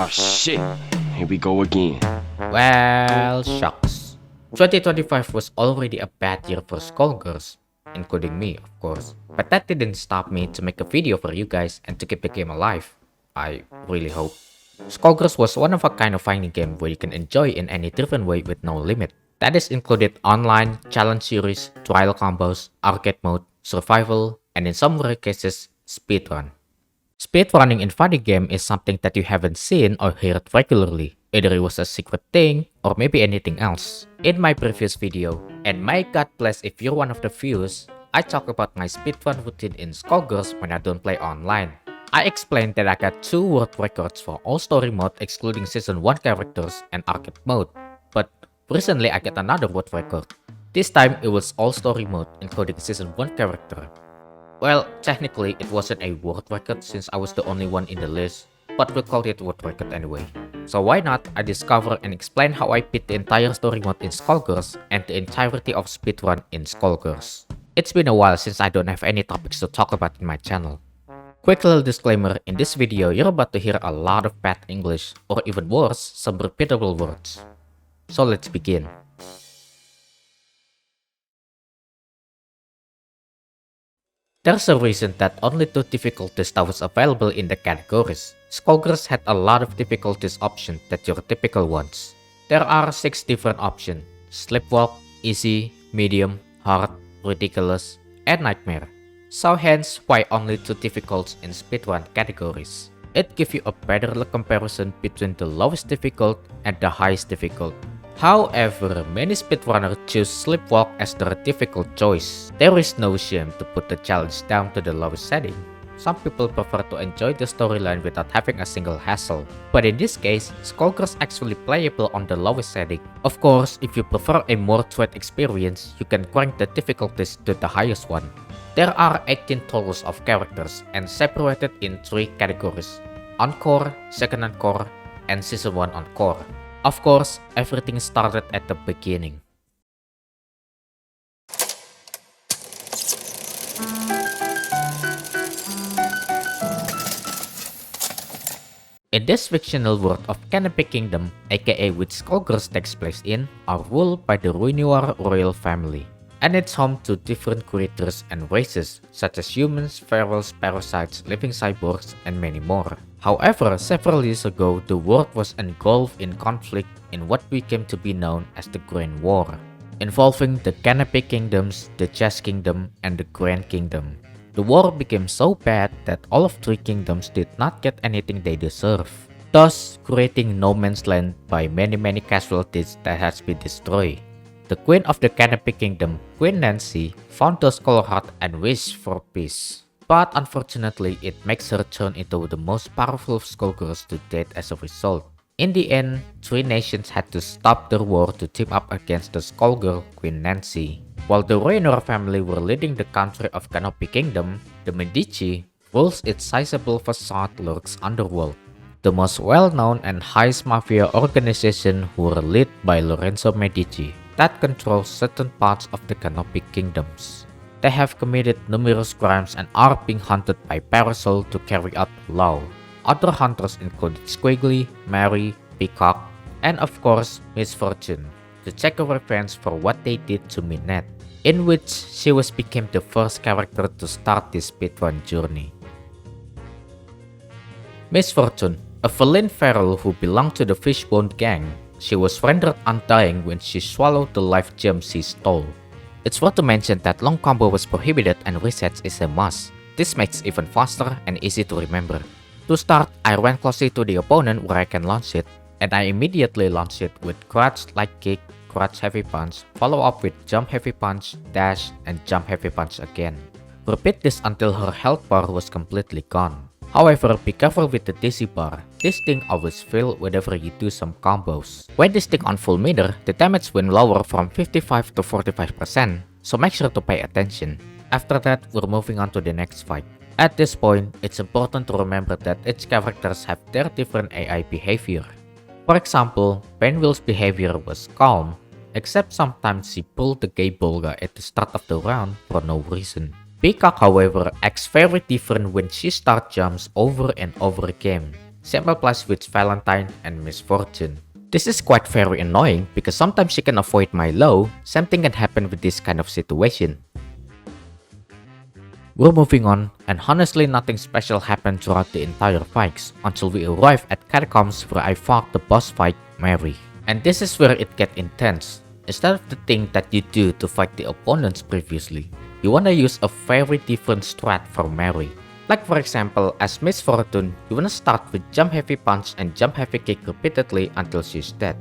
Oh shit, here we go again. Well, shucks. 2025 was already a bad year for Skullgirls, including me, of course. But that didn't stop me to make a video for you guys and to keep the game alive. I really hope. Skullgirls was one of a kind of fighting game where you can enjoy in any different way with no limit. That is included online, challenge series, trial combos, arcade mode, survival, and in some rare cases, speedrun. Speedrunning in fighting game is something that you haven't seen or heard regularly. Either it was a secret thing, or maybe anything else. In my previous video, and may God bless if you're one of the few, I talk about my speedrun routine in Skullgirls when I don't play online. I explained that I got 2 world records for all story mode excluding season 1 characters and arcade mode. But recently I got another world record. This time it was all story mode including season 1 character. Well, technically it wasn't a world record since I was the only one in the list, but we'll call it world record anyway. So why not I discover and explain how I beat the entire story mode in Skullgirls and the entirety of speedrun in Skullgirls. It's been a while since I don't have any topics to talk about in my channel. Quick little disclaimer, in this video you're about to hear a lot of bad English, or even worse, some repeatable words. So let's begin. There's a reason that only 2 difficulties that was available in the categories. Skullgirls had a lot of difficulties options that your typical ones. There are 6 different options: Sleepwalk, Easy, Medium, Hard, Ridiculous, and Nightmare. So hence why only 2 difficulties in speedrun categories. It gives you a better comparison between the lowest difficult and the highest difficult. However, many speedrunners choose Sleepwalk as their difficult choice. There is no shame to put the challenge down to the lowest setting. Some people prefer to enjoy the storyline without having a single hassle. But in this case, Skullgirls actually playable on the lowest setting. Of course, if you prefer a more threat experience, you can crank the difficulties to the highest one. There are 18 totals of characters and separated in 3 categories: Encore, Second Encore, and Season 1 Encore. Of course, everything started at the beginning. In this fictional world of Canopy Kingdom, aka which Skullgirls takes place in, are ruled by the Ruinoir royal family, and it's home to different creatures and races such as humans, ferals, parasites, living cyborgs, and many more. However, several years ago, the world was engulfed in conflict in what became to be known as the Grand War, involving the Canopy Kingdoms, the Chess Kingdom, and the Grand Kingdom. The war became so bad that all of 3 kingdoms did not get anything they deserve, thus creating no man's land by many casualties that has been destroyed. The queen of the Canopy Kingdom, Queen Nancy, found the Skull Heart and wished for peace. But unfortunately, it makes her turn into the most powerful Skullgirls to date as a result. In the end, 3 nations had to stop their war to team up against the Skullgirl Queen Nancy. While the Ruinoir family were leading the country of Canopy Kingdom, the Medici rules its sizable facade lurks underworld, the most well-known and highest mafia organization who were led by Lorenzo Medici that controls certain parts of the Canopy Kingdoms. They have committed numerous crimes and are being hunted by Parasol to carry out the law. Other hunters included Squiggly, Mary, Peacock, and of course Misfortune, to take a revenge for what they did to Minette, in which she became the first character to start this speedrun journey. Misfortune, a feline feral who belonged to the Fishbone Gang, she was rendered undying when she swallowed the life gem she stole. It's worth to mention that long combo was prohibited and resets is a must. This makes it even faster and easy to remember. To start, I ran closely to the opponent where I can launch it, and I immediately launched it with crouch light kick, crouch heavy punch, follow up with jump heavy punch, dash, and jump heavy punch again. Repeat this until her health bar was completely gone. However, be careful with the DC bar. This thing always fills whenever you do some combos. When this thing on full meter, the damage will lower from 55 to 45%, so make sure to pay attention. After that, we're moving on to the next fight. At this point, it's important to remember that each characters have their different AI behavior. For example, Penwheel's behavior was calm, except sometimes she pulled the gay Bolga at the start of the round for no reason. Peacock, however, acts very different when she start jumps over and over again. Same applies with Valentine and Misfortune. This is quite very annoying because sometimes she can avoid my low, same thing can happen with this kind of situation. We're moving on, and honestly nothing special happened throughout the entire fights until we arrive at Catacombs where I fought the boss fight, Mary. And this is where it gets intense. Instead of the thing that you do to fight the opponents previously, you wanna use a very different strat for Mary. Like for example, as Misfortune, you wanna start with jump heavy punch and jump heavy kick repeatedly until she's dead.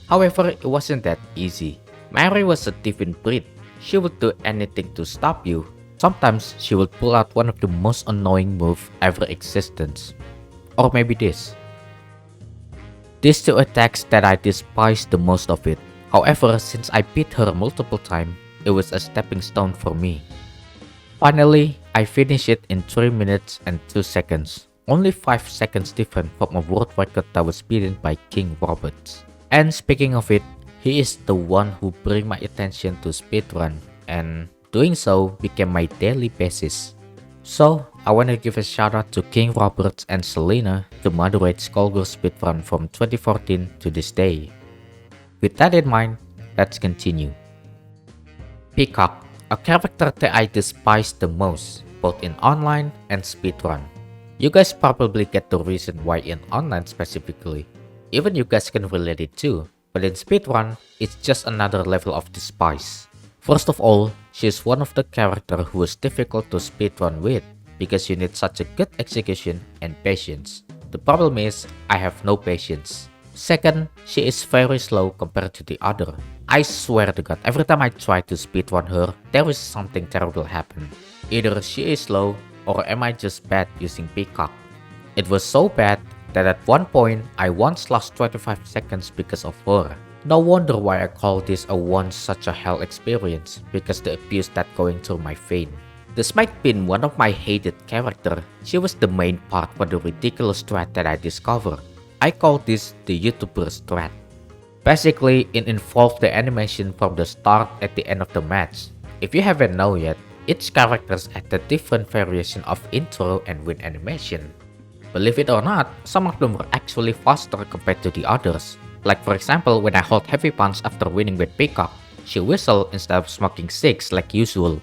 However, it wasn't that easy. Mary was a different breed. She would do anything to stop you. Sometimes she would pull out one of the most annoying moves ever existence. Or maybe this. These two attacks that I despise the most of it. However, since I beat her multiple times, it was a stepping stone for me. Finally, I finished it in 3 minutes and 2 seconds. Only 5 seconds different from a world record that was beaten by King Roberts. And speaking of it, he is the one who bring my attention to speedrun, and doing so became my daily basis. So, I wanna give a shout out to King Roberts and Selena to moderate Skullgirls speedrun from 2014 to this day. With that in mind, let's continue. Peacock, a character that I despise the most, both in online and speedrun. You guys probably get the reason why in online specifically. Even you guys can relate it too, but in speedrun, it's just another level of despise. First of all, she is one of the characters who is difficult to speedrun with, because you need such a good execution and patience. The problem is, I have no patience. Second, she is very slow compared to the other. I swear to god, every time I try to speedrun her, there is something terrible happen. Either she is slow, or am I just bad using Peacock? It was so bad that at one point, I once lost 25 seconds because of her. No wonder why I call this a once such a hell experience, because the abuse that going through my vein. Despite being one of my hated character, she was the main part for the ridiculous strat that I discovered. I call this the YouTuber strat. Basically, it involved the animation from the start at the end of the match. If you haven't known yet, each character had a different variation of intro and win animation. Believe it or not, some of them were actually faster compared to the others. Like for example, when I hold heavy punch after winning with Peacock, she whistle instead of smoking 6 like usual.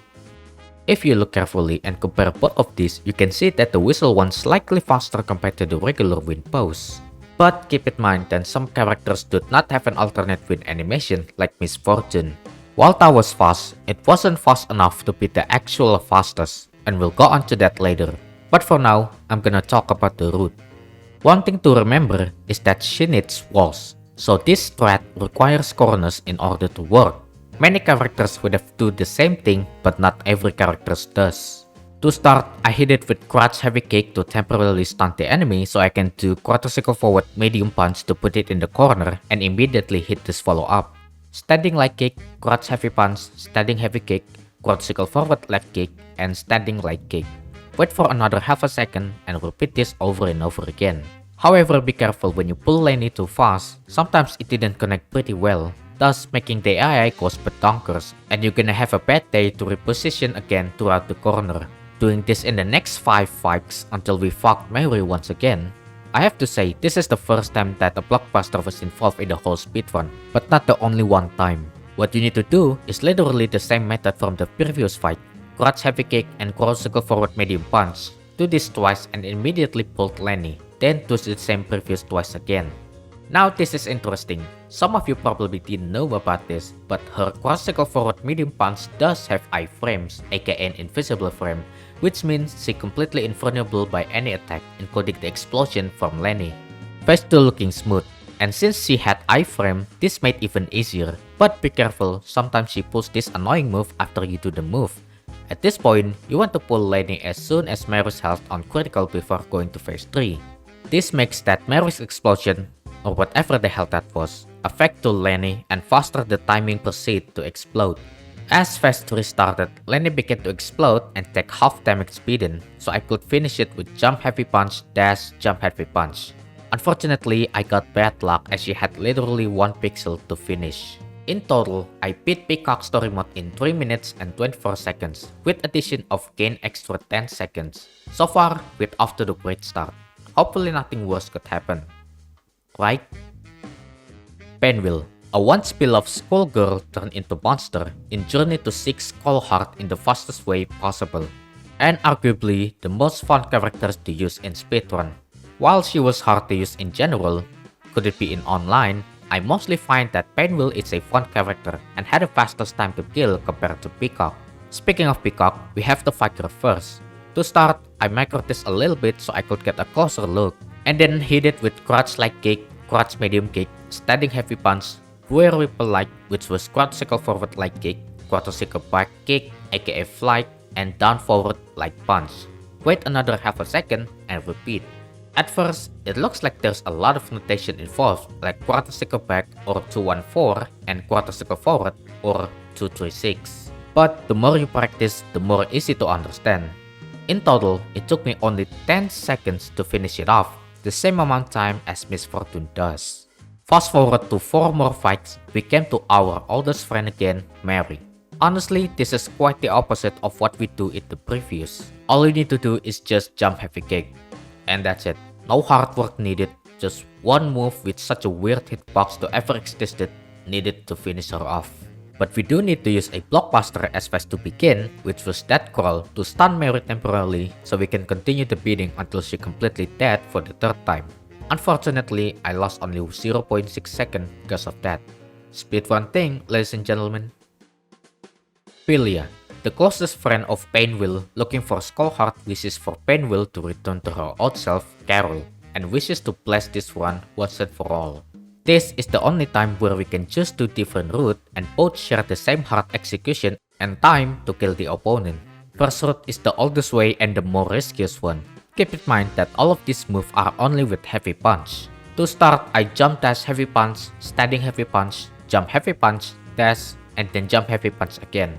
If you look carefully and compare both of these, you can see that the whistle one slightly faster compared to the regular win pose. But keep in mind that some characters do not have an alternate win animation like Misfortune. While that was fast, it wasn't fast enough to be the actual fastest, and we'll go on to that later. But for now, I'm gonna talk about the route. One thing to remember is that she needs walls, so this strat requires corners in order to work. Many characters would have do the same thing, but not every character does. To start, I hit it with crouch heavy kick to temporarily stun the enemy so I can do quarter circle forward medium punch to put it in the corner and immediately hit this follow up. Standing light kick, crouch heavy punch, standing heavy kick, quarter circle forward left kick, and standing light kick. Wait for another half a second and repeat this over and over again. However, be careful when you pull Lenny too fast, sometimes it didn't connect pretty well, thus making the AI cause badonkers, and you're gonna have a bad day to reposition again throughout the corner. Doing this in the next 5 fights until we fucked Mary once again. I have to say, this is the first time that a blockbuster was involved in the whole speedrun, but not the only one time. What you need to do is literally the same method from the previous fight. Crouch heavy kick and cross circle forward medium punch. Do this twice and immediately pulled Lenny, then do the same previous twice again. Now this is interesting. Some of you probably didn't know about this, but her cross circle forward medium punch does have iframes, aka an invisible frame, which means she completely invulnerable by any attack, including the explosion from Lenny. Phase 2 looking smooth, and since she had iframe, this made even easier, but be careful, sometimes she pulls this annoying move after you do the move. At this point, you want to pull Lenny as soon as Mary's health on critical before going to phase 3. This makes that Mary's explosion, or whatever the hell that was, affect to Lenny and faster the timing proceed to explode. As phase 3 started, Lenny began to explode and take half damage beaten, so I could finish it with jump heavy punch dash jump heavy punch. Unfortunately, I got bad luck as she had literally 1 pixel to finish. In total, I beat Peacock story mode in 3 minutes and 24 seconds, with addition of gain extra 10 seconds. So far, we're off to the great start. hopefully nothing worse could happen. Right? Penwheel, a once beloved schoolgirl turned into monster in Journey to Seek Skull Heart in the fastest way possible, and arguably the most fun characters to use in speedrun. While she was hard to use in general, could it be in online, I mostly find that Penwheel is a fun character and had the fastest time to kill compared to Peacock. Speaking of Peacock, we have to fight her first. To start, I microed this a little bit so I could get a closer look, and then hit it with crouch light kick, crouch medium kick, standing heavy punch, rear ripple light, which was crouch circle forward light kick, quarter circle back kick, aka flight, and down forward light punch. Wait another half a second and repeat. At first, it looks like there's a lot of notation involved, like quarter circle back or 214 and quarter circle forward or 236. But the more you practice, the more easy to understand. In total, it took me only 10 seconds to finish it off, the same amount of time as Miss Fortune does. Fast forward to 4 more fights, we came to our oldest friend again, Mary. Honestly, this is quite the opposite of what we do in the previous. All you need to do is just jump heavy kick. And that's it. No hard work needed, just one move with such a weird hitbox to ever existed needed to finish her off. But we do need to use a blockbuster as fast to begin, which was Death Crawl, to stun Mary temporarily so we can continue the beating until she completely dead for the 3rd time. Unfortunately, I lost only 0.6 seconds because of that. Speedrun thing, ladies and gentlemen. Philia, the closest friend of Penwheel looking for Skullheart, wishes for Penwheel to return to her old self, Carol, and wishes to bless this one once and for all. This is the only time where we can choose 2 different routes and both share the same hard execution and time to kill the opponent. First route is the oldest way and the more riskiest one. Keep in mind that all of these moves are only with heavy punch. To start, I jump dash heavy punch, standing heavy punch, jump heavy punch, dash, and then jump heavy punch again.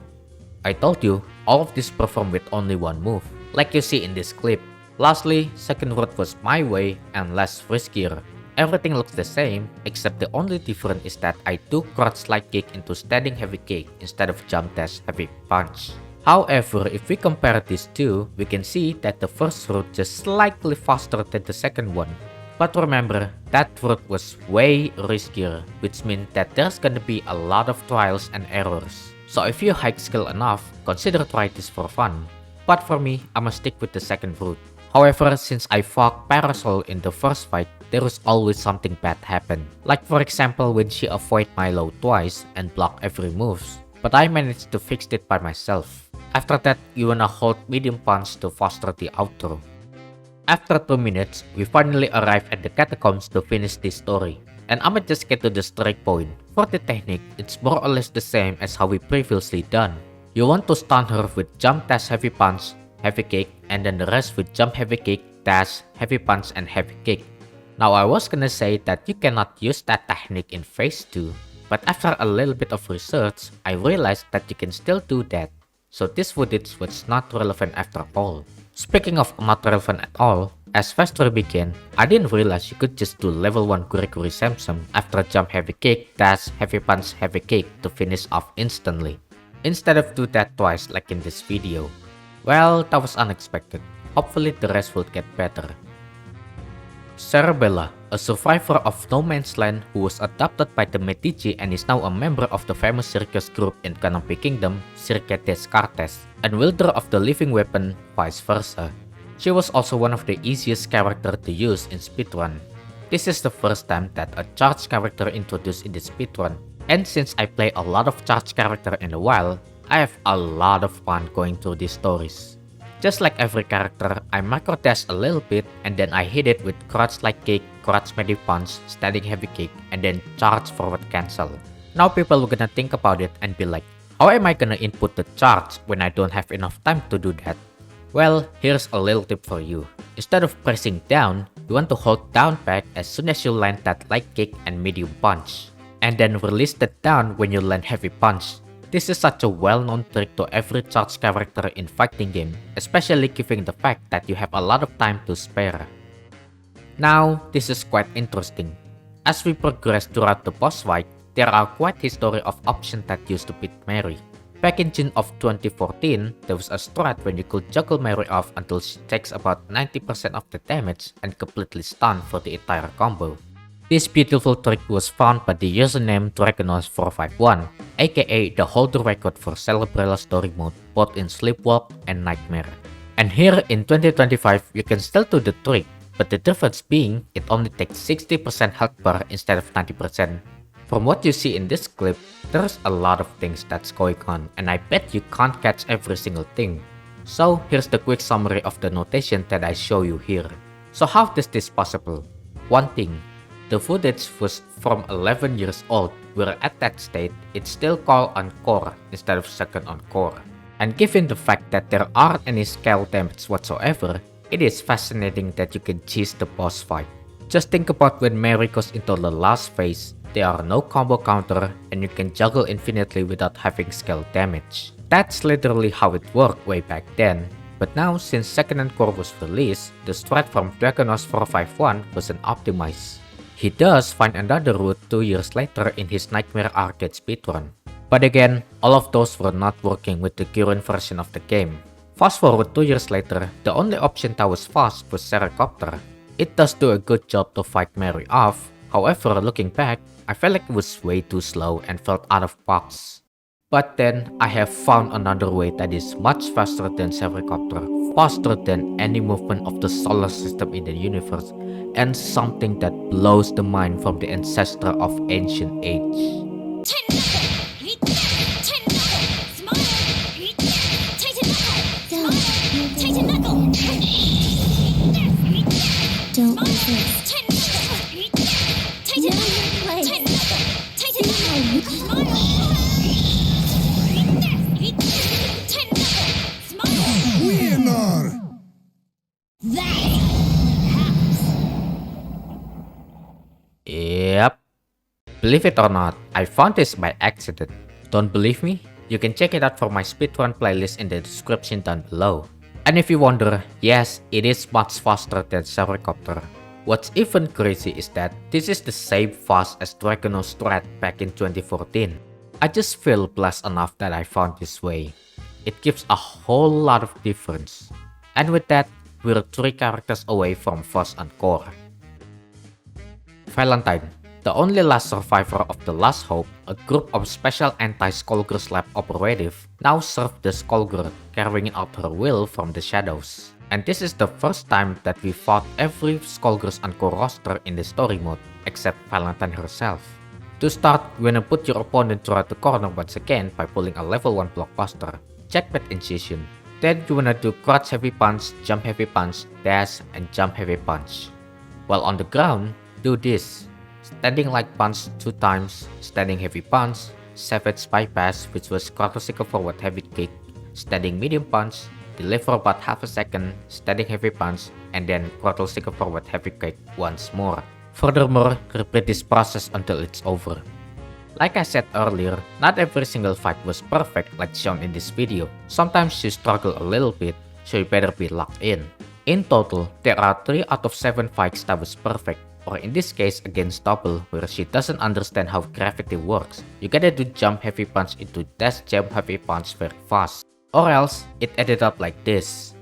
I told you, all of this performed with only one move, like you see in this clip. Lastly, second route was my way and less riskier. Everything looks the same, except the only difference is that I took crouch light kick into standing heavy kick instead of jump dash heavy punch. However, if we compare these two, we can see that the first route just slightly faster than the second one. But remember, that route was way riskier, which means that there's gonna be a lot of trials and errors. So if you hike skill enough, consider try this for fun. But for me, I'ma stick with the second route. However, since I fucked Parasol in the first fight, there was always something bad happen. Like for example when she avoided my low twice and blocked every moves. But I managed to fix it by myself. After that, you wanna hold medium punch to foster the outro. After 2 minutes, we finally arrive at the catacombs to finish this story. And I'ma just get to the straight point. For the technique, it's more or less the same as how we previously done. You want to stun her with jump dash heavy punch, heavy kick, and then the rest with jump heavy kick, dash, heavy punch, and heavy kick. Now I was gonna say that you cannot use that technique in phase 2, but after a little bit of research, I realized that you can still do that. So this footage was not relevant after all. Speaking of not relevant at all, as phase 3 began, I didn't realize you could just do level 1 Gregory Samson after jump heavy kick, dash, heavy punch, heavy kick to finish off instantly, instead of do that twice like in this video. Well, that was unexpected. Hopefully the rest will get better. Cerebella, a survivor of No Man's Land who was adopted by the Medici and is now a member of the famous circus group in Canopy Kingdom, Cirque Descartes, and wielder of the living weapon, vice versa. She was also one of the easiest characters to use in speedrun. This is the first time that a charged character introduced in the speedrun, and since I play a lot of charged character in a while, I have a lot of fun going through these stories. Just like every character, I macro dash a little bit and then I hit it with crouch light kick, crouch medium punch, standing heavy kick, and then charge forward cancel. Now people are gonna think about it and be like, how am I gonna input the charge when I don't have enough time to do that? Well, here's a little tip for you. Instead of pressing down, you want to hold down back as soon as you land that light kick and medium punch, and then release that down when you land heavy punch. This is such a well-known trick to every charged character in fighting game, especially given the fact that you have a lot of time to spare. Now, this is quite interesting. As we progress throughout the boss fight, there are quite history of options that used to beat Mary. Back in June of 2014, there was a strat when you could juggle Mary off until she takes about 90% of the damage and completely stunned for the entire combo. This beautiful trick was found by the username Dragonos451, aka the holder record for Celebrella story mode both in Sleepwalk and Nightmare. And here in 2025 you can still do the trick, but the difference being it only takes 60% health bar instead of 90%. From what you see in this clip, there's a lot of things that's going on and I bet you can't catch every single thing. So here's the quick summary of the notation that I show you here. So how is this possible? One thing. The footage was from 11 years old, where at that state, it's still called Encore instead of second Encore. And given the fact that there aren't any scale damage whatsoever, it is fascinating that you can cheese the boss fight. Just think about when Mary goes into the last phase, there are no combo counter and you can juggle infinitely without having scale damage. That's literally how it worked way back then. But now, since second Encore was released, the strat from Dragonos451 wasn't optimized. He does find another route 2 years later in his Nightmare Arcade speedrun. But again, all of those were not working with the current version of the game. Fast forward 2 years later, the only option that was fast was Sericopter. It does do a good job to fight Mary off, however looking back, I felt like it was way too slow and felt out of box. But then, I have found another way that is much faster than Sericopter, faster than any movement of the solar system in the universe, and something that blows the mind from the ancestor of ancient age. Don't resist. Yep. Believe it or not, I found this by accident. Don't believe me? You can check it out from my speedrun playlist in the description down below. And if you wonder, yes, it is much faster than Sericopter. What's even crazy is that this is the same fast as Dragonos strat back in 2014. I just feel blessed enough that I found this way. It gives a whole lot of difference. And with that, we're 3 characters away from first Encore. Valentine, the only last survivor of the Last Hope, a group of special anti-Skullgirls lab operative, now serve the Skullgirl, carrying out her will from the shadows. And this is the first time that we fought every Skullgirls Encore roster in the story mode, except Valentine herself. To start, you wanna put your opponent throughout the corner once again by pulling a level 1 blockbuster, Checkmate Incision. Then you wanna do crouch heavy punch, jump heavy punch, dash, and jump heavy punch. While on the ground, do this. Standing light punch 2 times, standing heavy punch, savage bypass which was quarter cycle forward heavy kick, standing medium punch, delay for about half a second, standing heavy punch, and then quarter cycle forward heavy kick once more. Furthermore, repeat this process until it's over. Like I said earlier, not every single fight was perfect like shown in this video. Sometimes you struggle a little bit, so you better be locked in. In total, there are 3 out of 7 fights that was perfect. Or in this case against Double, where she doesn't understand how gravity works. You gotta do jump heavy punch into dash jump heavy punch very fast. Or else, it ended up like this.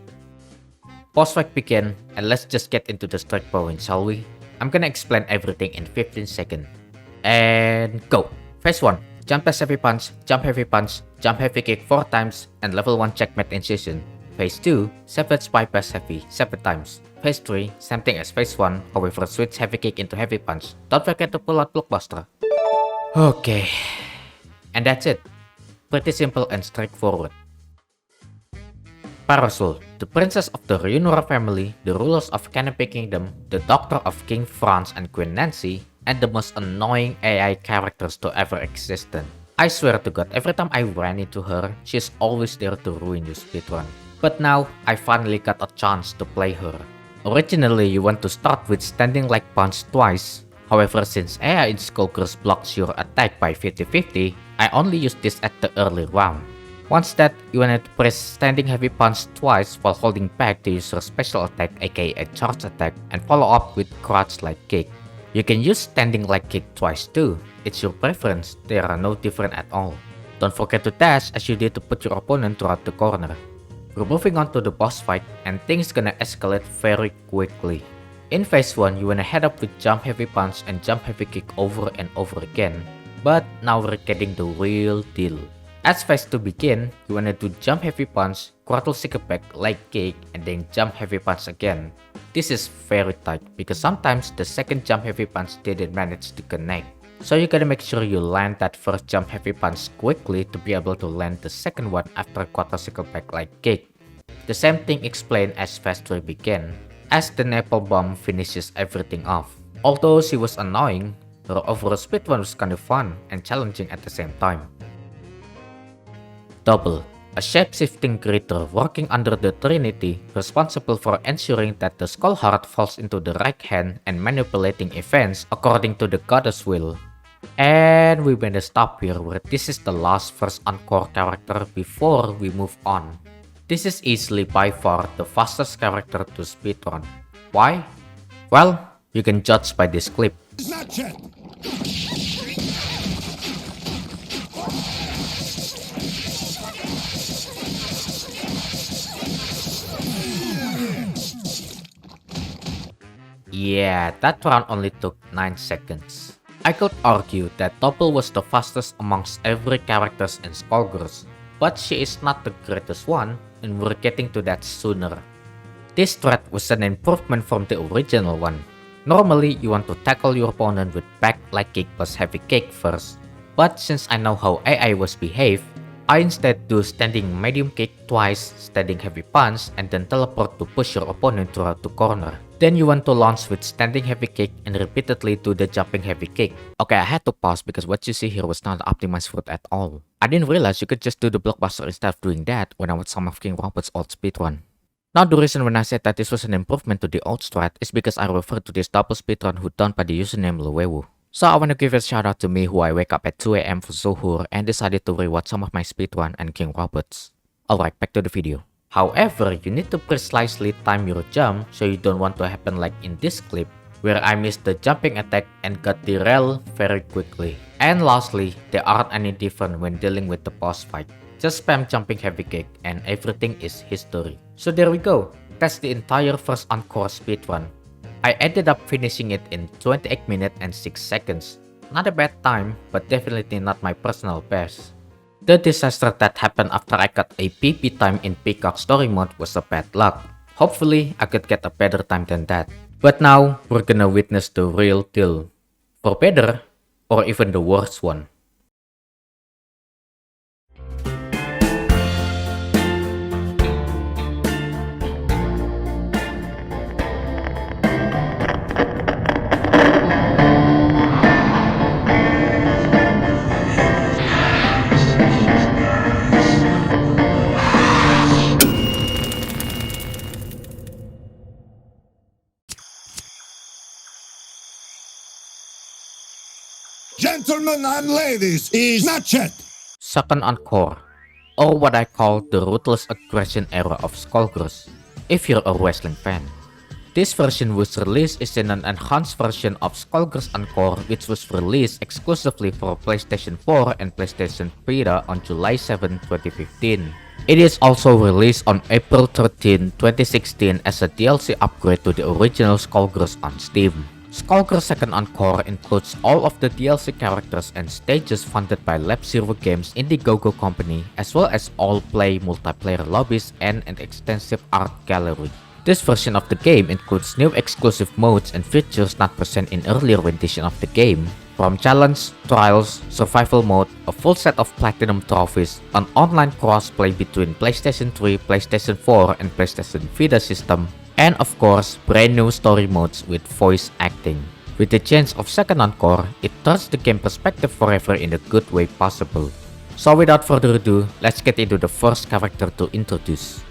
Boss fight begin, and let's just get into the strike point, shall we? I'm gonna explain everything in 15 seconds. And go! Phase 1. Jump dash heavy punch, jump heavy punch, jump heavy kick 4 times, and level 1 checkmate incision. Phase 2. Savage bypass heavy 7 times. Phase 3, same thing as phase 1, however switch heavy kick into heavy punch. Don't forget to pull out blockbuster. Okay. And that's it. Pretty simple and straightforward. Parasol, the princess of the Ryunura family, the rulers of Canopy Kingdom, the doctor of King Franz and Queen Nancy, and the most annoying AI characters to ever existed. I swear to God, every time I ran into her, she's always there to ruin your speedrun. But now, I finally got a chance to play her. Originally, you want to start with standing like punch twice. However, since AI in Skullgirls blocks your attack by 50-50, I only use this at the early round. Once that, you want to press standing heavy punch twice while holding back to use your special attack aka a charge attack and follow up with crouch light kick. You can use standing light kick twice too, it's your preference, they are no different at all. Don't forget to dash as you need to put your opponent throughout the corner. We're moving on to the boss fight and things gonna escalate very quickly. In phase 1, you wanna head up with jump heavy punch and jump heavy kick over and over again, but now we're getting the real deal. As phase 2 begin, you wanna do jump heavy punch, throttle stick back, leg kick, and then jump heavy punch again. This is very tight because sometimes the second jump heavy punch didn't manage to connect. So you gotta make sure you land that first jump heavy punch quickly to be able to land the second one after quadruple back leg kick. The same thing explained as phase 3 began, as the Napple Bomb finishes everything off. Although she was annoying, her overall speedrun was kinda fun and challenging at the same time. Double, a shape-shifting creature working under the Trinity, responsible for ensuring that the Skull Heart falls into the right hand and manipulating events according to the goddess will. And we better stop here where this is the last first Encore character before we move on. This is easily by far the fastest character to speedrun. Why? Well, you can judge by this clip. Yeah, that round only took 9 seconds. I could argue that Double was the fastest amongst every characters in Skullgirls, but she is not the greatest one, and we're getting to that sooner. This threat was an improvement from the original one. Normally, you want to tackle your opponent with back leg kick plus heavy kick first, but since I know how AI was behave, I instead do standing medium kick twice, standing heavy punch, and then teleport to push your opponent throughout the corner. Then you want to launch with standing heavy kick and repeatedly do the jumping heavy kick. Okay, I had to pause because what you see here was not optimized for it at all. I didn't realize you could just do the blockbuster instead of doing that when I watched some of King Robert's old speedrun. Now the reason when I said that this was an improvement to the old strat is because I referred to this double speedrun who done by the username Luwewu. So I wanna give a shout out to me who I wake up at 2 AM for Zuhur and decided to rewatch some of my speedrun and King Roberts. Alright, back to the video. However, you need to precisely time your jump so you don't want to happen like in this clip, where I missed the jumping attack and got derailed very quickly. And lastly, they aren't any different when dealing with the boss fight. Just spam jumping heavy kick and everything is history. So there we go, that's the entire first Encore speedrun. I ended up finishing it in 28 minutes and 6 seconds. Not a bad time, but definitely not my personal best. The disaster that happened after I got a PP time in Peacock story mode was a bad luck. Hopefully, I could get a better time than that. But now, we're gonna witness the real deal. For better, or even the worst one. Gentlemen and ladies, is not yet. Second Encore, or what I call the ruthless aggression era of Skullgirls, if you're a wrestling fan. This version was released as an enhanced version of Skullgirls Encore, which was released exclusively for PlayStation 4 and PlayStation Vita on July 7, 2015. It is also released on April 13, 2016 as a DLC upgrade to the original Skullgirls on Steam. Skullgirls Second Encore includes all of the DLC characters and stages funded by Lab Zero Games Indiegogo company, as well as all-play multiplayer lobbies and an extensive art gallery. This version of the game includes new exclusive modes and features not present in earlier rendition of the game, from challenge, trials, survival mode, a full set of platinum trophies, an online crossplay between PlayStation 3, PlayStation 4 and PlayStation Vita system, and of course, brand new story modes with voice acting. With the change of Second Encore, it turns the game perspective forever in the good way possible. So without further ado, let's get into the first character to introduce.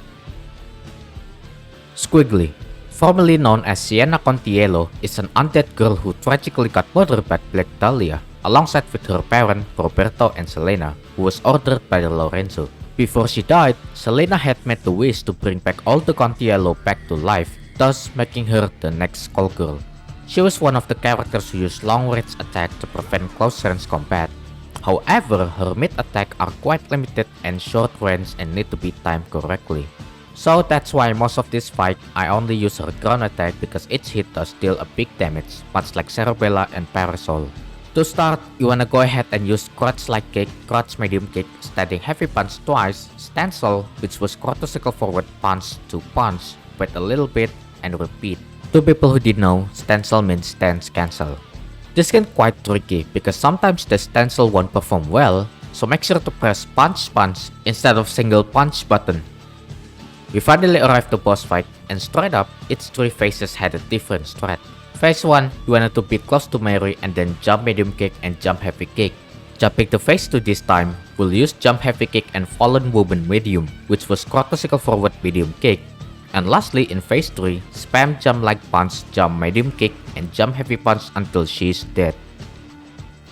Squiggly, formerly known as Sienna Contiello, is an undead girl who tragically got murdered by Black Dahlia, alongside with her parents Roberto and Selena, who was ordered by Lorenzo. Before she died, Selena had made the wish to bring back all the Contiello back to life, thus making her the next Skullgirl. She was one of the characters who used long-range attack to prevent close-range combat. However, her mid attack are quite limited and short range and need to be timed correctly. So that's why most of this fight I only use her ground attack because each hit does deal a big damage, much like Cerebella and Parasol. To start, you wanna go ahead and use Crouch Light Kick, Crouch Medium Kick, Standing Heavy Punch twice, Stencil, which was Cortical Forward Punch to Punch, wait a little bit, and repeat. To people who didn't know, Stencil means Stance Cancel. This can quite tricky because sometimes the Stencil won't perform well, so make sure to press Punch Punch instead of single punch button. We finally arrived to boss fight, and straight up, its 3 phases had a different strat. Phase 1, you wanted to be close to Mary and then jump medium kick and jump heavy kick. Jumping to phase 2 this time, we'll use jump heavy kick and fallen woman medium, which was Cortical Forward medium kick. And lastly, in phase 3, spam jump light punch, jump medium kick, and jump heavy punch until she's dead.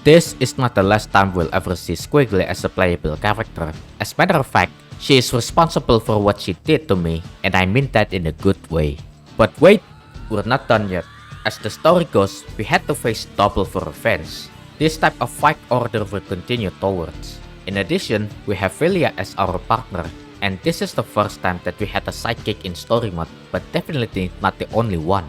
This is not the last time we'll ever see Squiggly as a playable character. As a matter of fact, she is responsible for what she did to me, and I mean that in a good way. But wait, we're not done yet. As the story goes, we had to face Double for revenge. This type of fight order will continue towards. In addition, we have Velia as our partner, and this is the first time that we had a sidekick in story mode, but definitely not the only one.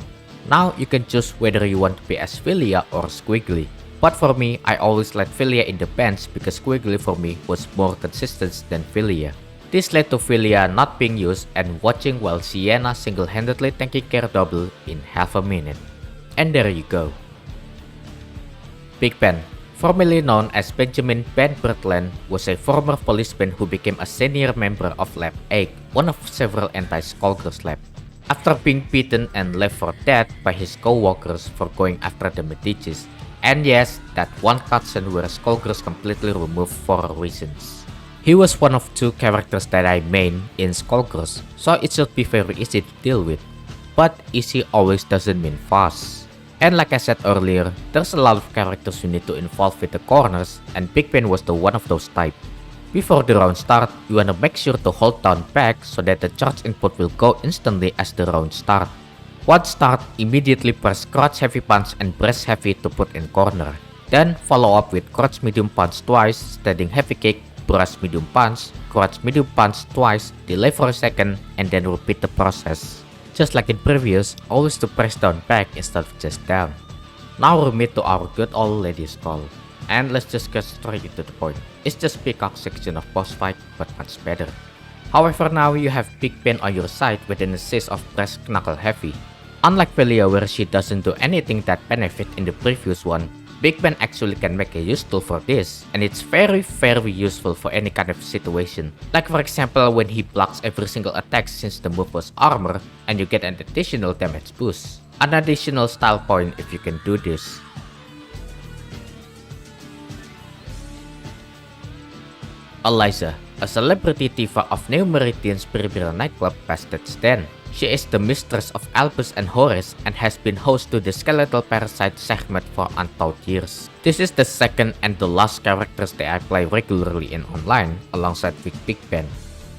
Now you can choose whether you want to be as Velia or Squiggly. But for me, I always let Velia in the bench because Squiggly for me was more consistent than Velia. This led to Velia not being used and watching while Sienna single-handedly tanking care Double in half a minute. And there you go. Big Ben, formerly known as Benjamin Ben Bretland, was a former policeman who became a senior member of Lab 8, one of several anti-Skullgirls labs. After being beaten and left for dead by his co-workers for going after the Medicis. And yes, that one cutscene where Skullgirls completely removed for reasons. He was one of 2 characters that I main in Skullgirls, so it should be very easy to deal with. But easy always doesn't mean fast. And like I said earlier, there's a lot of characters you need to involve with the corners, and Big Ben was the one of those type. Before the round start, you wanna make sure to hold down back so that the charge input will go instantly as the round start. Once start, immediately press Crouch Heavy Punch and Press Heavy to put in corner. Then follow up with Crouch Medium Punch twice, Standing Heavy Kick, Press Medium Punch, Crouch Medium Punch twice, delay for a second, and then repeat the process. Just like in previous, always to press down back instead of just down. Now we meet to our good old lady's call. And let's just get straight into the point. It's just Peacock section of boss fight, but much better. However, now you have Big Ben on your side with an assist of Press Knuckle Heavy. Unlike Velia where she doesn't do anything that benefit in the previous one, Big Ben actually can make a use tool for this, and it's very useful for any kind of situation. Like for example when he blocks every single attack since the move was armor, and you get an additional damage boost. An additional style point if you can do this. Eliza, a celebrity diva of New Meridian's Speedrun nightclub past stage 10. She is the mistress of Albus and Horace and has been host to the Skeletal Parasite segment for untold years. This is the second and the last characters that I play regularly in online alongside with Big Ben.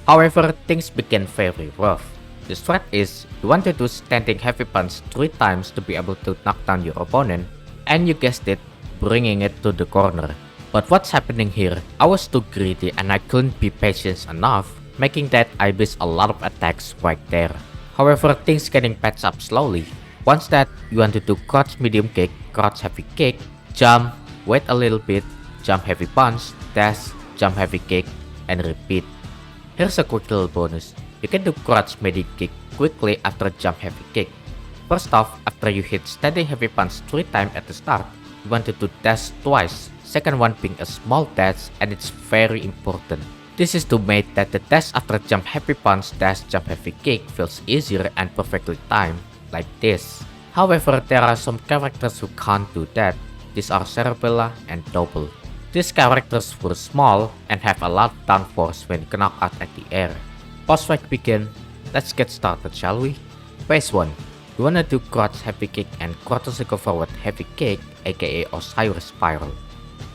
However, things began very rough. The strat is, you want to do Standing Heavy Punch 3 times to be able to knock down your opponent, and you guessed it, bringing it to the corner. But what's happening here, I was too greedy and I couldn't be patient enough, making that I missed a lot of attacks right there. However, things getting patched up slowly. Once that, you want to do Crouch Medium Kick, Crouch Heavy Kick, jump, wait a little bit, jump heavy punch, dash, jump heavy kick, and repeat. Here's a quick little bonus. You can do Crouch Medium Kick quickly after jump heavy kick. First off, after you hit Standing Heavy Punch 3 times at the start, you want to do dash twice, second one being a small dash, and it's very important. This is to make that the dash after jump heavy punch dash jump heavy kick feels easier and perfectly timed, like this. However, there are some characters who can't do that. These are Cerebella and Double. These characters were small and have a lot of downforce when knocked out at the air. Boss fight begin. Let's get started, shall we? Phase 1. You wanna do Crouch Heavy Kick and Cortical Forward Heavy Kick, aka Osiris Spiral.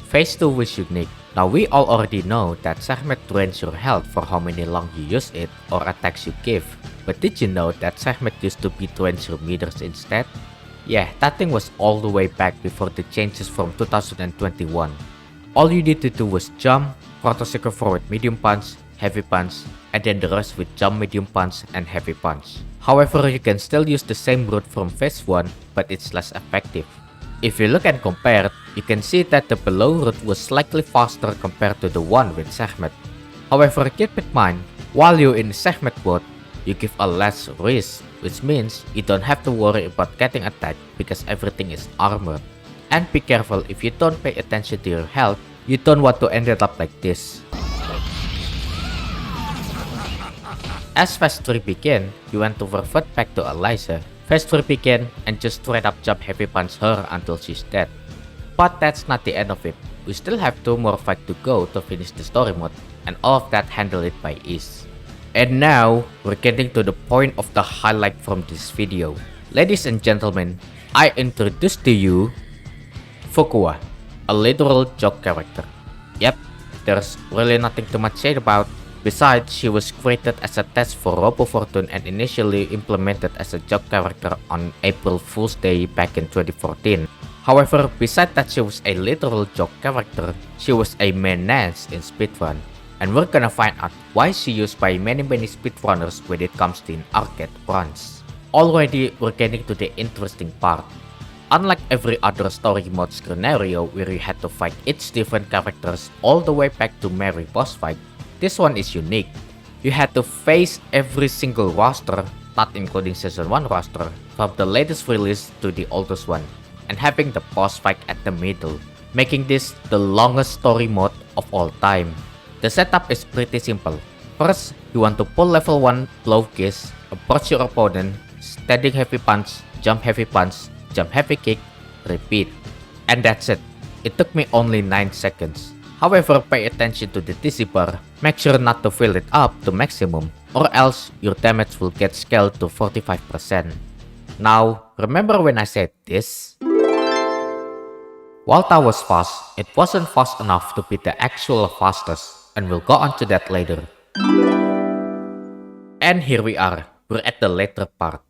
Phase 2 is unique. Now we all already know that Sekhmet drains your health for how many long you use it or attacks you give. But did you know that Sekhmet used to be drains your meters instead? Yeah, that thing was all the way back before the changes from 2021. All you need to do was jump, Protosicle forward medium punch, heavy punch, and then the rest with jump medium punch and heavy punch. However, you can still use the same route from phase 1, but it's less effective. If you look and compare, you can see that the below route was slightly faster compared to the one with segment. However, keep in mind, while you're in segment mode, you give a less risk, which means you don't have to worry about getting attacked because everything is armored. And be careful if you don't pay attention to your health, you don't want to end it up like this. As phase 3 began, you want to revert back to Eliza. Phase 3 began and just straight up jump heavy punch her until she's dead. But that's not the end of it. We still have 2 more fights to go to finish the story mode, and all of that handle it by ease. And now, we're getting to the point of the highlight from this video. Ladies and gentlemen, I introduce to you Fuqua, a literal joke character. Yep, there's really nothing too much said about. Besides, she was created as a test for Robo Fortune and initially implemented as a joke character on April Fool's Day back in 2014. However, besides that she was a literal joke character, she was a menace in Speedrun. And we're gonna find out why she used by many speedrunners when it comes to arcade runs. Already, we're getting to the interesting part. Unlike every other story mode scenario where you had to fight each different characters all the way back to Mary boss fight, this one is unique. You had to face every single roster, not including Season 1 roster, from the latest release to the oldest one, and having the boss fight at the middle, making this the longest story mode of all time. The setup is pretty simple. First, you want to pull level 1 blow kiss, approach your opponent, standing heavy punch, jump heavy kick, repeat. And that's it. It took me only 9 seconds. However, pay attention to the DC bar, make sure not to fill it up to maximum, or else your damage will get scaled to 45%. Now, remember when I said this? While that was fast, it wasn't fast enough to be the actual fastest, and we'll go on to that later. And here we are, we're at the later part.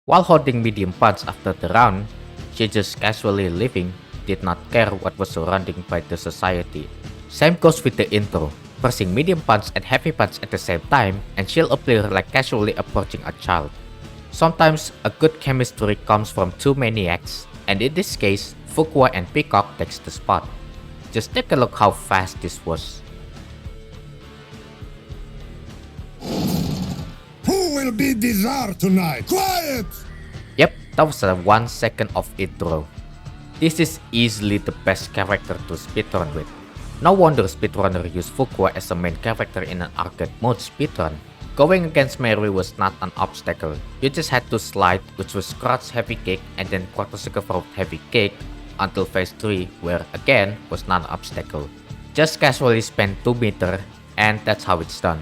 While holding medium punch after the round, she just casually leaving, did not care what was surrounding by the society. Same goes with the intro, pressing medium punch and heavy punch at the same time, and she'll appear like casually approaching a child. Sometimes a good chemistry comes from 2 maniacs, and in this case, Fuqua and Peacock takes the spot. Just take a look how fast this was. Who will be the czar tonight? Quiet! Yep, that was a 1 second of intro. This is easily the best character to speedrun with. No wonder speedrunner used Fuqua as a main character in an arcade mode speedrun. Going against Mary was not an obstacle. You just had to slide, which was crouch heavy kick and then Protosicle forward heavy kick, until phase 3, where again was not an obstacle. Just casually spend 2 meters, and that's how it's done.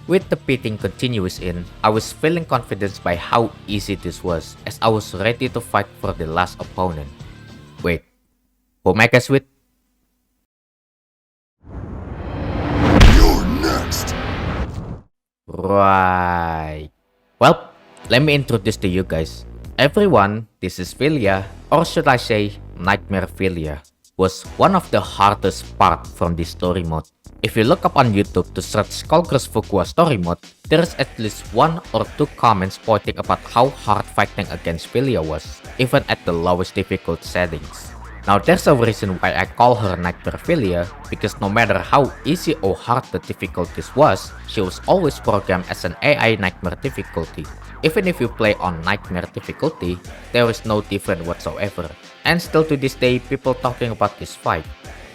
With the beating continuous in, I was feeling confident by how easy this was, as I was ready to fight for the last opponent. Wait, who am I guess with? You're next! Right. Well, let me introduce to you guys. Everyone, this is Philia, or should I say, Nightmare Philia, was one of the hardest part from this story mode. If you look up on YouTube to search Skullgirls Fuqua story mode, there is at least 1 or 2 comments pointing about how hard fighting against Philia was, even at the lowest difficult settings. Now there's a reason why I call her Nightmare Philia, because no matter how easy or hard the difficulties was, she was always programmed as an AI Nightmare difficulty. Even if you play on Nightmare difficulty, there is no difference whatsoever. And still to this day, people talking about this fight.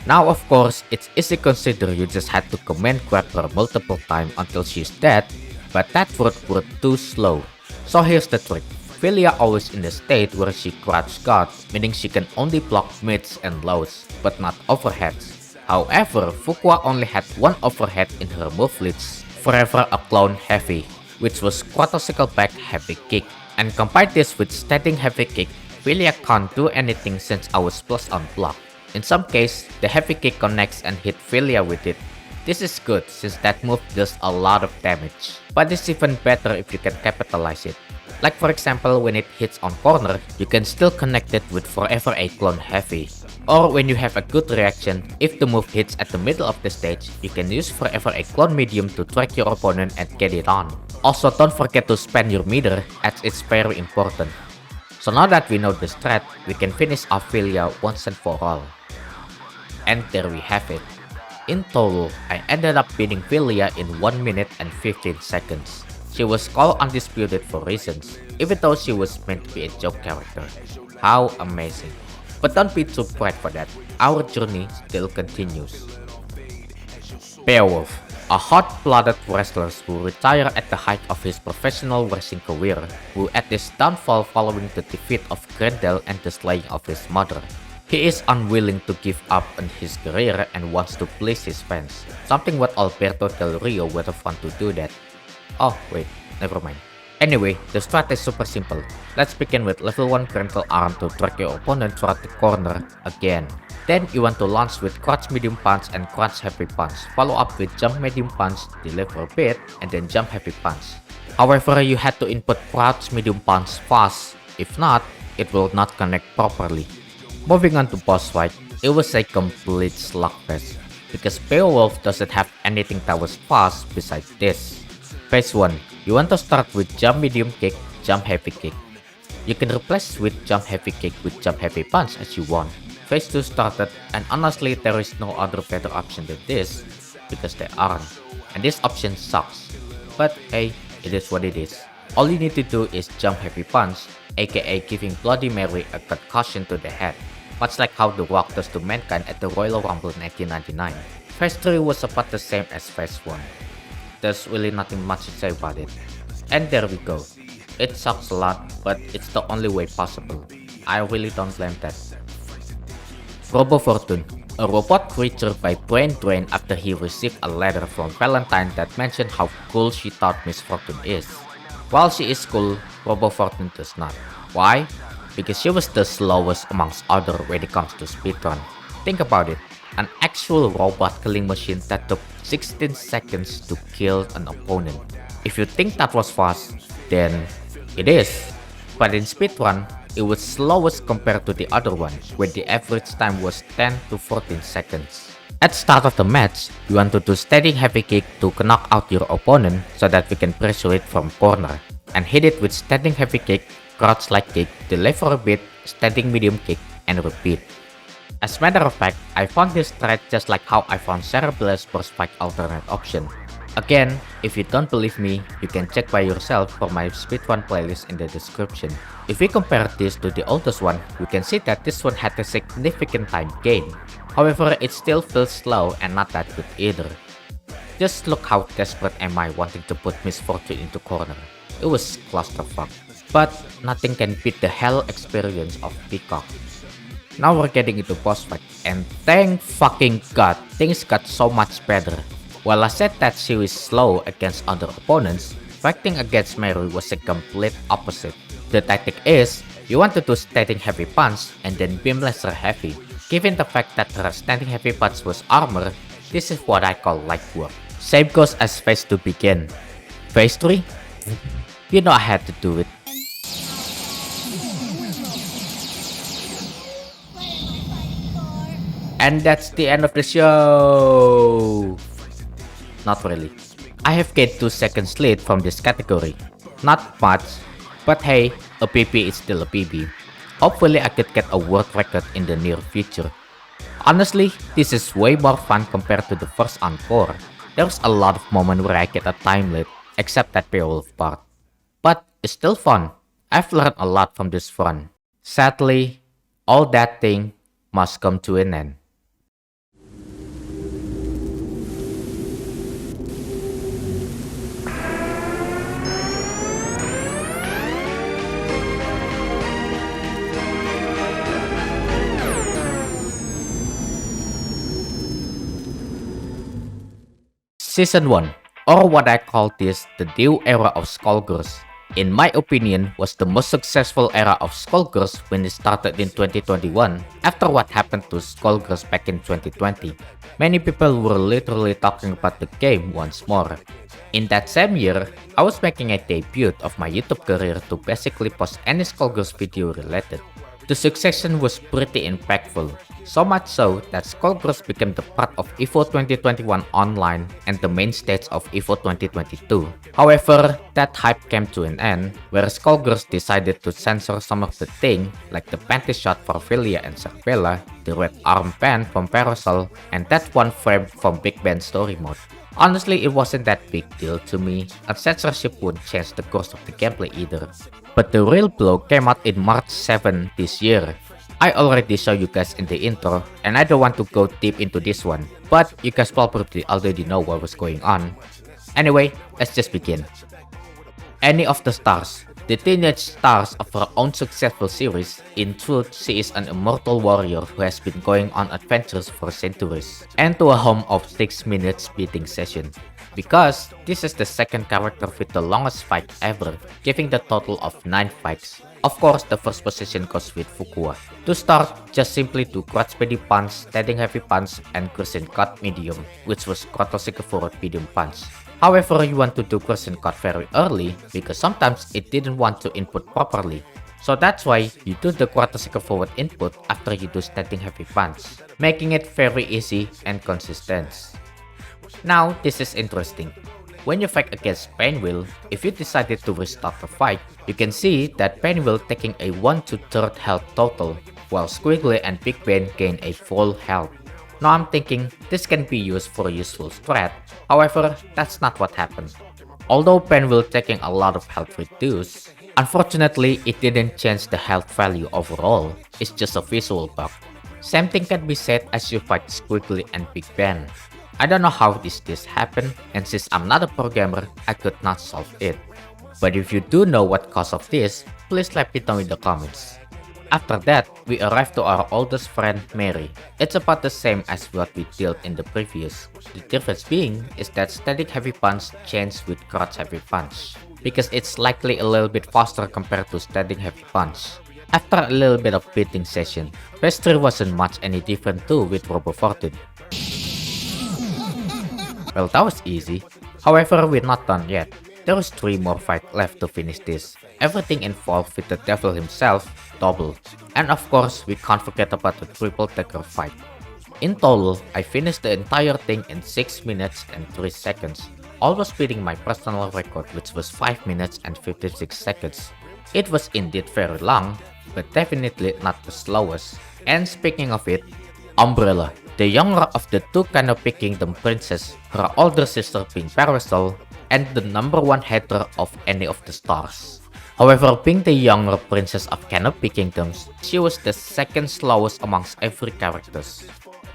Now of course, it's easy to consider you just had to command grab her multiple times until she's dead, but that would work too slow. So here's the trick. Philia always in the state where she crouch guard, meaning she can only block mids and lows, but not overheads. However, Fuqua only had 1 overhead in her move list, forever a clone heavy, which was Protosicle back heavy kick. And combine this with standing heavy kick, Philia can't do anything since I was plus on block. In some case, the heavy kick connects and hit Philia with it. This is good since that move does a lot of damage, but it's even better if you can capitalize it. Like for example, when it hits on corner, you can still connect it with forever a clone heavy. Or when you have a good reaction, if the move hits at the middle of the stage, you can use forever a clone medium to track your opponent and get it on. Also, don't forget to spam your meter as it's very important. So now that we know the strat, we can finish Ophelia once and for all. And there we have it. In total, I ended up beating Philia in 1 minute and 15 seconds. She was called undisputed for reasons, even though she was meant to be a joke character. How amazing. But don't be too proud for that, our journey still continues. Beowulf, a hot-blooded wrestler who retired at the height of his professional wrestling career, who had his downfall following the defeat of Grendel and the slaying of his mother. He is unwilling to give up on his career and wants to please his fans, something what Alberto Del Rio would have wanted to do that. Oh wait, never mind. Anyway, the strat is super simple. Let's begin with level 1 critical arm to track your opponent throughout the corner again. Then you want to launch with crouch medium punch and crouch heavy punch, follow up with jump medium punch, deliver a bit, and then jump heavy punch. However, you had to input crouch medium punch fast, if not, it will not connect properly. Moving on to boss fight, it was a complete slugfest, because Beowulf doesn't have anything that was fast besides this. Phase 1, you want to start with jump medium kick, jump heavy kick. You can replace with jump heavy kick with jump heavy punch as you want. Phase 2 started, and honestly there is no other better option than this, because there aren't, and this option sucks. But hey, it is what it is. All you need to do is jump heavy punch, aka giving Bloody Mary a concussion to the head, much like how The Rock does to Mankind at the Royal Rumble in 1999. Phase 3 was about the same as Phase 1. There's really nothing much to say about it. And there we go. It sucks a lot, but it's the only way possible. I really don't blame that. Robo Fortune, a robot creature by brain drain after he received a letter from Valentine that mentioned how cool she thought Miss Fortune is. While she is cool, Robo Fortune does not. Why? Because she was the slowest amongst others when it comes to speedrun. Think about it, an actual robot killing machine that took 16 seconds to kill an opponent. If you think that was fast, then it is. But in speedrun, it was slowest compared to the other one, where the average time was 10 to 14 seconds. At start of the match, you want to do standing heavy kick to knock out your opponent so that we can pressure it from corner, and hit it with standing heavy kick, crouch light kick, deliver a bit, standing medium kick, and repeat. As a matter of fact, I found this strat just like how I found Cerebell's boss fight alternate option. Again, if you don't believe me, you can check by yourself for my speedrun playlist in the description. If we compare this to the oldest one, we can see that this one had a significant time gain. However, it still feels slow and not that good either. Just look how desperate am I wanting to put Miss Fortune into corner. It was clusterfuck. But nothing can beat the hell experience of Peacock. Now we're getting into boss fight, and thank fucking god, things got so much better. While I said that she was slow against other opponents, fighting against Mary was a complete opposite. The tactic is, you want to do standing heavy punch and then beam laser heavy. Given the fact that her standing heavy punch was armor, this is what I call light work. Same goes as phase 2 begin. Phase 3? You know I had to do it. And that's the end of the show! Not really. I have gained 2 seconds lead from this category. Not much, but hey, a PB is still a PB. Hopefully I could get a world record in the near future. Honestly, this is way more fun compared to the first Encore. There's a lot of moments where I get a time lead, except that Beowulf part. But it's still fun. I've learned a lot from this run. Sadly, all that thing must come to an end. Season 1, or what I call this the new era of Skullgirls, in my opinion was the most successful era of Skullgirls when it started in 2021 after what happened to Skullgirls back in 2020. Many people were literally talking about the game once more. In that same year, I was making a debut of my YouTube career to basically post any Skullgirls video related. The succession was pretty impactful. So much so that Skullgirls became the part of EVO 2021 online and the main stage of EVO 2022. However, that hype came to an end, where Skullgirls decided to censor some of the things like the panty shot for Velia and Cervella, the red armband from Parasol, and that one frame from Big Bang Story Mode. Honestly, it wasn't that big deal to me, and censorship wouldn't change the course of the gameplay either. But the real blow came out in March 7 this year. I already showed you guys in the intro, and I don't want to go deep into this one, but you guys probably already know what was going on. Anyway, let's just begin. Annie of the Stars, the teenage stars of her own successful series. In truth, she is an immortal warrior who has been going on adventures for centuries, and to a home of 6 minutes beating session. Because this is the second character with the longest fight ever, giving the total of 9 fights. Of course, the first position goes with Fukua. To start, just simply do quad speedy punch, standing heavy punch, and crescent cut medium, which was Krotosika forward medium punch. However, you want to do crescent cut very early, because sometimes it didn't want to input properly. So that's why you do the Krotosika forward input after you do standing heavy punch, making it very easy and consistent. Now, this is interesting. When you fight against Painwheel, if you decided to restart the fight, you can see that Painwheel taking a 1 to 3rd health total, while Squiggly and Big Ben gain a full health. Now I'm thinking this can be used for a useful strat, however, that's not what happened. Although Painwheel taking a lot of health reduced, unfortunately it didn't change the health value overall, it's just a visual bug. Same thing can be said as you fight Squiggly and Big Ben. I don't know how this happened, and since I'm not a programmer, I could not solve it. But if you do know what cause of this, please let me know in the comments. After that, we arrive to our oldest friend, Mary. It's about the same as what we dealt in the previous. The difference being is that static heavy punch changed with crouch heavy punch, because it's likely a little bit faster compared to standing heavy punch. After a little bit of beating session, phase 3 wasn't much any different too with Robo Fortune. Well, that was easy. However, we're not done yet. There is 3 more fights left to finish this. Everything involved with the devil himself, Double. And of course, we can't forget about the triple decker fight. In total, I finished the entire thing in 6 minutes and 3 seconds, almost beating my personal record, which was 5 minutes and 56 seconds. It was indeed very long, but definitely not the slowest. And speaking of it, Umbrella, the younger of the 2 Canopy Kingdom princes, her older sister being Parasol, and the #1 hater of any of the stars. However, being the younger princess of Canopy Kingdoms, she was the second slowest amongst every characters.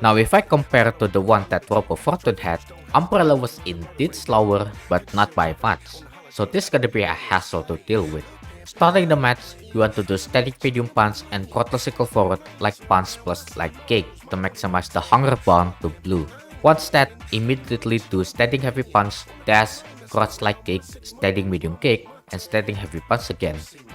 Now if I compare to the one that Robo Fortune had, Umbrella was indeed slower, but not by much, so this gonna be a hassle to deal with. Starting the match, you want to do static medium punch and Krotosicle forward like punch plus like kick to maximize the hunger bond to blue. Once that, immediately do standing heavy punch, dash, crouch like kick, standing medium kick, and standing heavy punch again.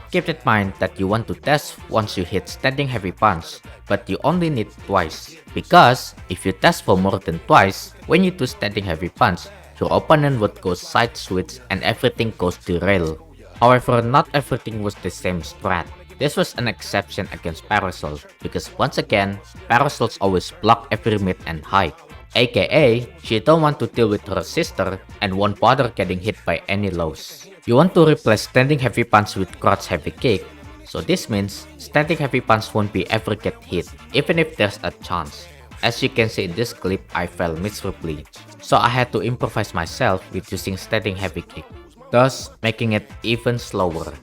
Keep in mind that you want to dash once you hit standing heavy punch, but you only need twice, because if you dash for more than twice, when you do standing heavy punch, your opponent would go side switch and everything goes derail. However, not everything was the same strat. This was an exception against Parasol, because once again, Parasols always block every mid and high. AKA, she don't want to deal with her sister and won't bother getting hit by any lows. You want to replace standing heavy punch with crouch heavy kick, so this means standing heavy punch won't be ever get hit, even if there's a chance. As you can see in this clip, I fell miserably, so I had to improvise myself with using standing heavy kick, thus making it even slower.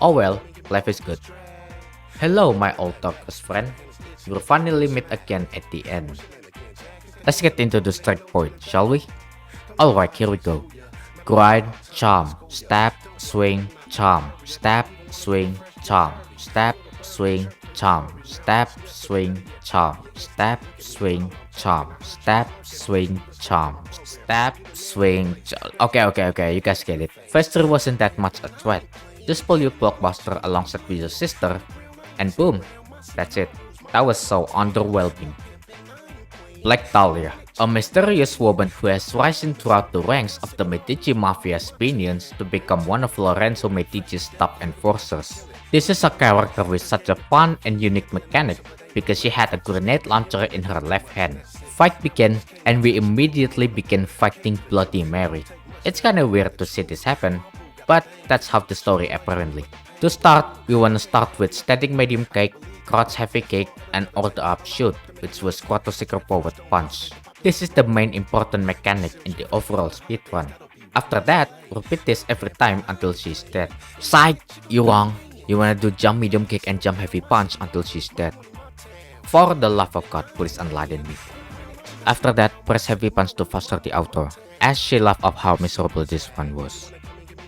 Oh well, life is good. Hello my old darkest friend, we'll finally meet again at the end. Let's get into the strike point, shall we? Alright, here we go. Grind, charm, stab, swing, charm, stab, swing, charm, stab, swing, charm, stab, swing, charm, stab, swing, charm, stab, swing, charm, stab, swing, Okay, you guys get it. Phase 3 wasn't that much a threat. Just pull your blockbuster alongside with your sister, and boom, that's it. That was so underwhelming. Black Dahlia, a mysterious woman who has risen throughout the ranks of the Medici Mafia's minions to become one of Lorenzo Medici's top enforcers. This is a character with such a fun and unique mechanic because she had a grenade launcher in her left hand. Fight began and we immediately began fighting Bloody Mary. It's kinda weird to see this happen, but that's how the story apparently. To start, we wanna start with static medium kick, crouch heavy kick, and order up shoot, which was quarter circle forward punch. This is the main important mechanic in the overall speedrun. After that, repeat this every time until she's dead. Psych! You wrong. You wanna do jump medium kick and jump heavy punch until she's dead. For the love of God, please enlighten me. After that, press heavy punch to faster the outro, as she laughed of how miserable this one was.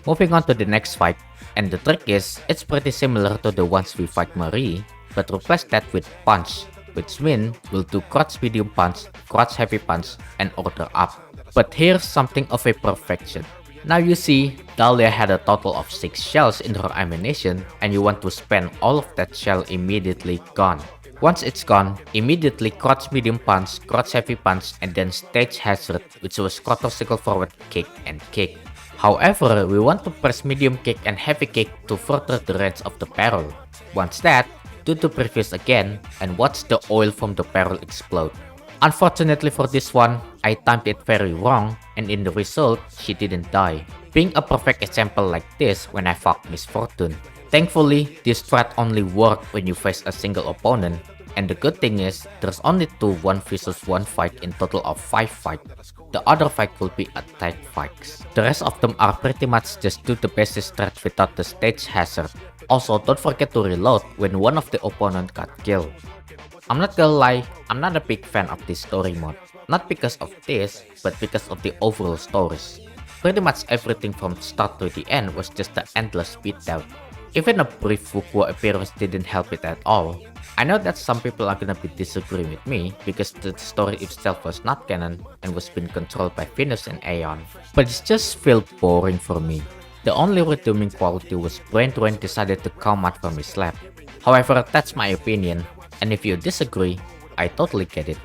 Moving on to the next fight, and the trick is, it's pretty similar to the ones we fight Marie, but replace that with punch, which means we'll do crouch medium punch, crouch heavy punch, and order up. But here's something of a perfection. Now you see, Dahlia had a total of 6 shells in her ammunition, and you want to spend all of that shell immediately gone. Once it's gone, immediately crouch medium punch, crouch heavy punch, and then stage hazard, which was quarter circle forward kick and kick. However, we want to press medium kick and heavy kick to further the range of the barrel. Once that, do the previous again and watch the oil from the barrel explode. Unfortunately for this one, I timed it very wrong and in the result, she didn't die. Being a perfect example like this when I fought Miss Fortune. Thankfully, this strat only worked when you face a single opponent, and the good thing is, there's only 2 1 vs 1 fight in total of 5 fights. The other fight will be attack fights. The rest of them are pretty much just do the basic strat without the stage hazard. Also, don't forget to reload when one of the opponent got killed. I'm not gonna lie, I'm not a big fan of this story mode. Not because of this, but because of the overall stories. Pretty much everything from start to the end was just an endless beatdown. Even a brief Fukuo appearance didn't help it at all. I know that some people are gonna be disagreeing with me because the story itself was not canon and was being controlled by Venus and Aeon, but it just felt boring for me. The only redeeming quality was when Dwayne decided to come out from his lab. However, that's my opinion, and if you disagree, I totally get it.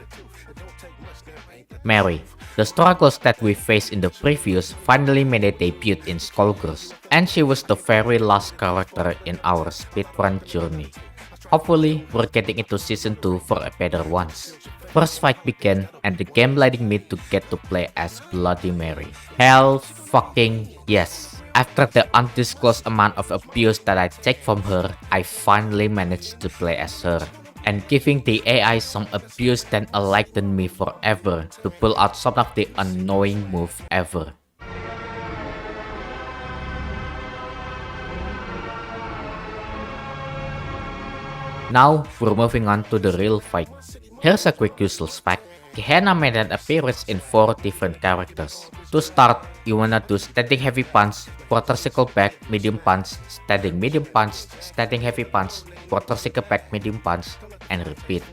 Mary. The struggles that we faced in the previews finally made a debut in Skullgirls, and she was the very last character in our speedrun journey. Hopefully, we're getting into season 2 for a better ones. First fight began, and the game letting me to get to play as Bloody Mary. Hell fucking yes! After the undisclosed amount of abuse that I take from her, I finally managed to play as her. And giving the AI some abuse that enlightened me forever to pull out some of the annoying moves ever. Now, we're moving on to the real fight. Here's a quick useless fact. Gehenna made an appearance in 4 different characters. To start, you wanna do standing heavy punch, quarter circle back, medium punch, standing medium punch, standing heavy punch, quarter circle back, medium punch, and repeat.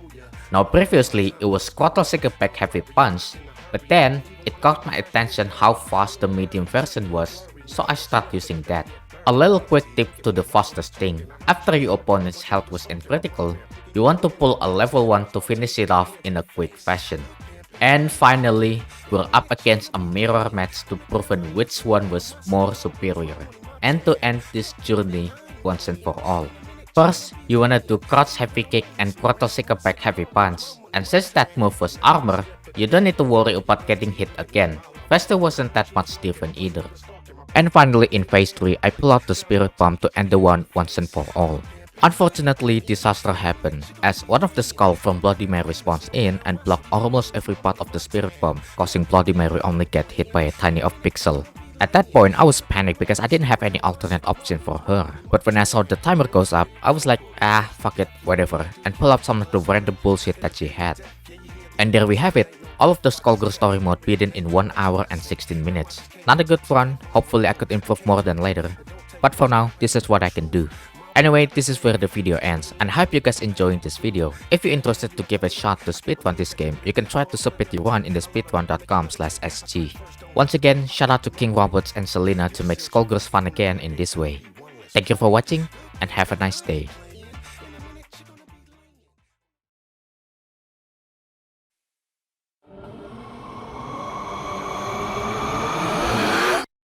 Now previously, it was quarter circle back heavy punch, but then, it caught my attention how fast the medium version was, so I started using that. A little quick tip to the fastest thing. After your opponent's health was in critical, you want to pull a level 1 to finish it off in a quick fashion. And finally, we're up against a mirror match to prove which one was more superior, and to end this journey once and for all. First, you wanna do crouch heavy kick and quarter circle back heavy punch, and since that move was armor, you don't need to worry about getting hit again. Faster wasn't that much different either. And finally in phase 3, I pull out the spirit bomb to end the one once and for all. Unfortunately, disaster happened, as one of the skull from Bloody Mary spawns in and blocked almost every part of the spirit bomb, causing Bloody Mary only get hit by a tiny of pixel. At that point, I was panicked because I didn't have any alternate option for her. But when I saw the timer goes up, I was like, fuck it, whatever, and pull up some of the random bullshit that she had. And there we have it, all of the Skullgirls story mode beaten in 1 hour and 16 minutes. Not a good run, hopefully I could improve more than later. But for now, this is what I can do. Anyway, this is where the video ends, and I hope you guys enjoying this video. If you're interested to give a shot to speedrun this game, you can try to submit your run in the speedrun.com/sg. Once again, shout out to King Roberts and Selena to make Skullgirls fun again in this way. Thank you for watching, and have a nice day.